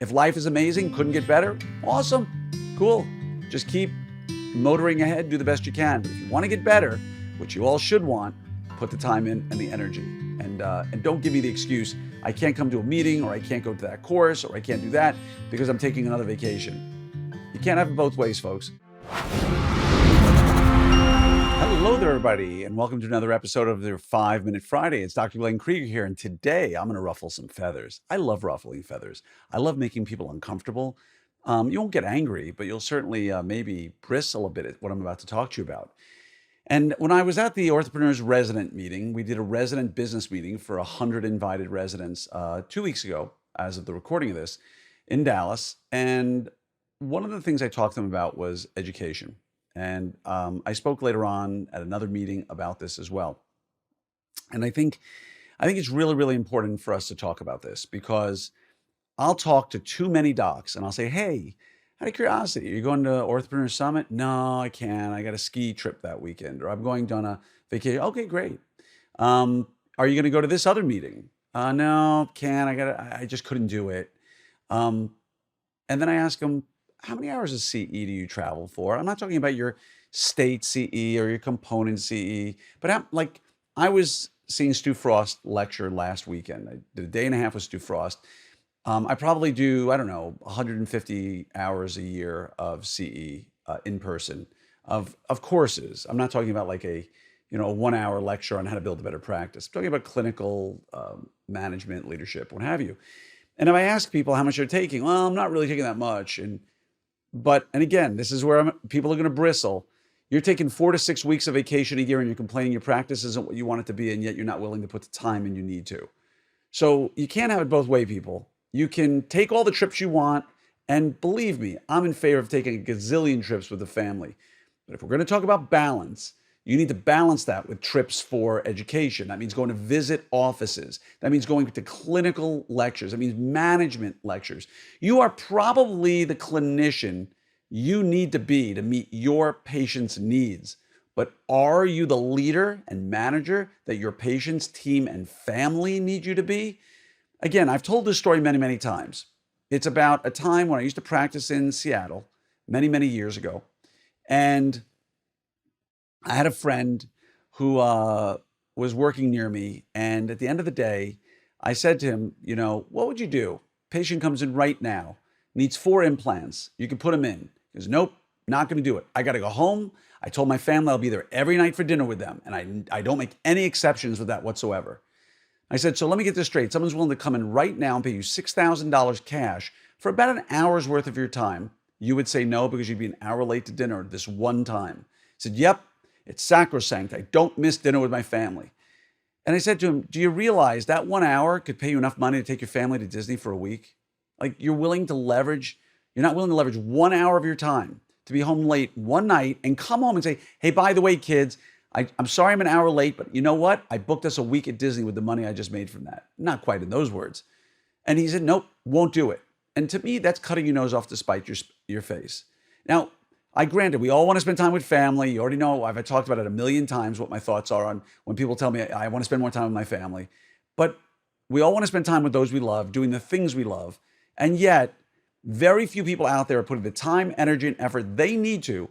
If life is amazing, couldn't get better, awesome, cool. Just keep motoring ahead, do the best you can. But if you want to get better, which you all should want, put the time in and the energy. And don't give me the excuse, I can't come to a meeting, or I can't go to that course, or I can't do that because I'm taking another vacation. You can't have it both ways, folks. Hello there, everybody, and welcome to another episode of their 5-Minute Friday. It's Dr. Glenn Krieger here, and today I'm going to ruffle some feathers. I love ruffling feathers. I love making people uncomfortable. You won't get angry, but you'll certainly maybe bristle a bit at what I'm about to talk to you about. And when I was at the Orthopreneurs resident meeting, we did a resident business meeting for 100 invited residents 2 weeks ago, as of the recording of this, in Dallas. And one of the things I talked to them about was education. And I spoke later on at another meeting about this as well. And I think it's really, really important for us to talk about this, because I'll talk to too many docs and I'll say, hey, out of curiosity, are you going to Orthopreneur Summit? No, I can't. I got a ski trip that weekend, or I'm going on a vacation. Okay, great. Are you going to go to this other meeting? No, can't. I just couldn't do it. And then I ask them, how many hours of CE do you travel for? I'm not talking about your state CE or your component CE, but I was seeing Stu Frost lecture last weekend. I did a day and a half with Stu Frost. I probably do, 150 hours a year of CE in person of courses. I'm not talking about like a 1-hour lecture on how to build a better practice. I'm talking about clinical management, leadership, what have you. And if I ask people how much they're taking, well, I'm not really taking that much. And again, this is where people are going to bristle. You're taking 4 to 6 weeks of vacation a year and you're complaining your practice isn't what you want it to be, and yet you're not willing to put the time in you need to. So you can't have it both ways, people. You can take all the trips you want, and believe me, I'm in favor of taking a gazillion trips with the family. But if we're going to talk about balance, you need to balance that with trips for education. That means going to visit offices. That means going to clinical lectures. That means management lectures. You are probably the clinician you need to be to meet your patient's needs. But are you the leader and manager that your patient's team and family need you to be? Again, I've told this story many, many times. It's about a time when I used to practice in Seattle many, many years ago. And I had a friend who was working near me. And at the end of the day, I said to him, what would you do? Patient comes in right now, needs 4 implants. You can put them in. He goes, nope, not going to do it. I got to go home. I told my family I'll be there every night for dinner with them. And I don't make any exceptions with that whatsoever. I said, so let me get this straight. Someone's willing to come in right now and pay you $6,000 cash for about an hour's worth of your time. You would say no because you'd be an hour late to dinner this one time. He said, yep, it's sacrosanct. I don't miss dinner with my family. And I said to him, do you realize that 1 hour could pay you enough money to take your family to Disney for a week? Like you're not willing to leverage 1 hour of your time to be home late one night and come home and say, hey, by the way, kids, I'm sorry I'm an hour late, but you know what? I booked us a week at Disney with the money I just made from that. Not quite in those words. And he said, nope, won't do it. And to me, that's cutting your nose off to spite your face. Now, granted, we all want to spend time with family. You already know, I've talked about it a million times, what my thoughts are on when people tell me I want to spend more time with my family. But we all want to spend time with those we love, doing the things we love. And yet, very few people out there are putting the time, energy, and effort they need to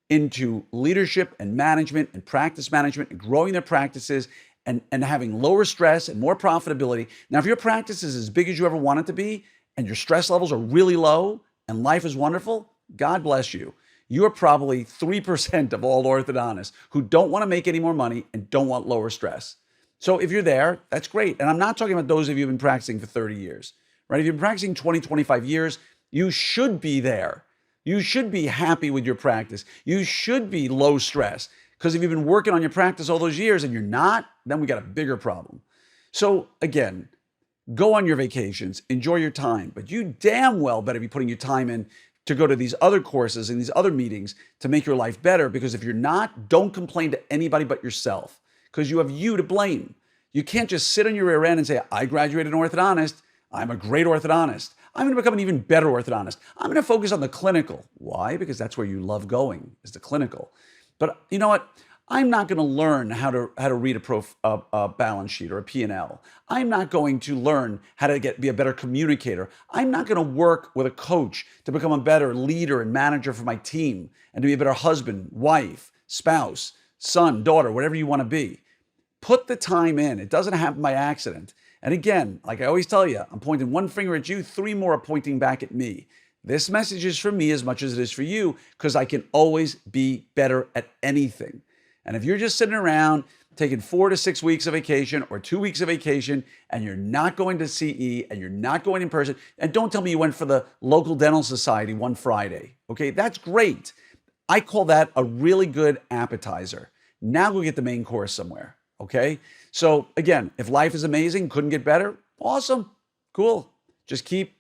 into leadership and management and practice management and growing their practices and having lower stress and more profitability. Now, if your practice is as big as you ever want it to be and your stress levels are really low and life is wonderful, God bless you. You are probably 3% of all orthodontists who don't want to make any more money and don't want lower stress. So if you're there, that's great. And I'm not talking about those of you who've been practicing for 30 years, right? If you've been practicing 20, 25 years, you should be there. You should be happy with your practice. You should be low stress, because if you've been working on your practice all those years and you're not, then we got a bigger problem. So again, go on your vacations, enjoy your time, but you damn well better be putting your time in to go to these other courses and these other meetings to make your life better, because if you're not, don't complain to anybody but yourself, because you have you to blame. You can't just sit on your rear end and say, I graduated an orthodontist. I'm a great orthodontist. I'm going to become an even better orthodontist. I'm going to focus on the clinical. Why? Because that's where you love going, is the clinical. But you know what? I'm not going to learn how to read a balance sheet or a P&L. I'm not going to learn how to be a better communicator. I'm not going to work with a coach to become a better leader and manager for my team and to be a better husband, wife, spouse, son, daughter, whatever you want to be. Put the time in. It doesn't happen by accident. And again, like I always tell you, I'm pointing one finger at you, three more are pointing back at me. This message is for me as much as it is for you because I can always be better at anything. And if you're just sitting around taking 4 to 6 weeks of vacation or 2 weeks of vacation and you're not going to CE and you're not going in person, and don't tell me you went for the local dental society one Friday, okay? That's great. I call that a really good appetizer. Now go get the main course somewhere, okay? So again, if life is amazing, couldn't get better, awesome, cool. Just keep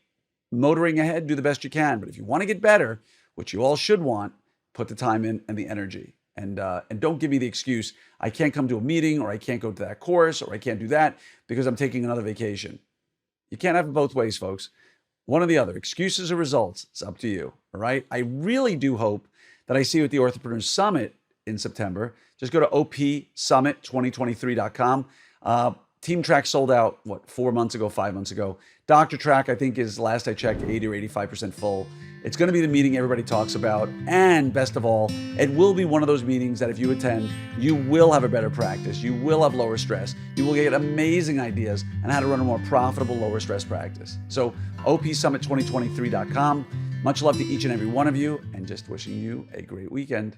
motoring ahead, do the best you can. But if you want to get better, which you all should want, put the time in and the energy. And don't give me the excuse, I can't come to a meeting or I can't go to that course or I can't do that because I'm taking another vacation. You can't have it both ways, folks. One or the other. Excuses or results. It's up to you. All right. I really do hope that I see you at the Orthopreneurs Summit in September. Just go to opsummit2023.com. Team Track sold out, 4 months ago, 5 months ago. Dr. Track, I think, is, last I checked, 80 or 85% full. It's going to be the meeting everybody talks about. And best of all, it will be one of those meetings that if you attend, you will have a better practice. You will have lower stress. You will get amazing ideas on how to run a more profitable, lower stress practice. So opsummit2023.com. Much love to each and every one of you, and just wishing you a great weekend.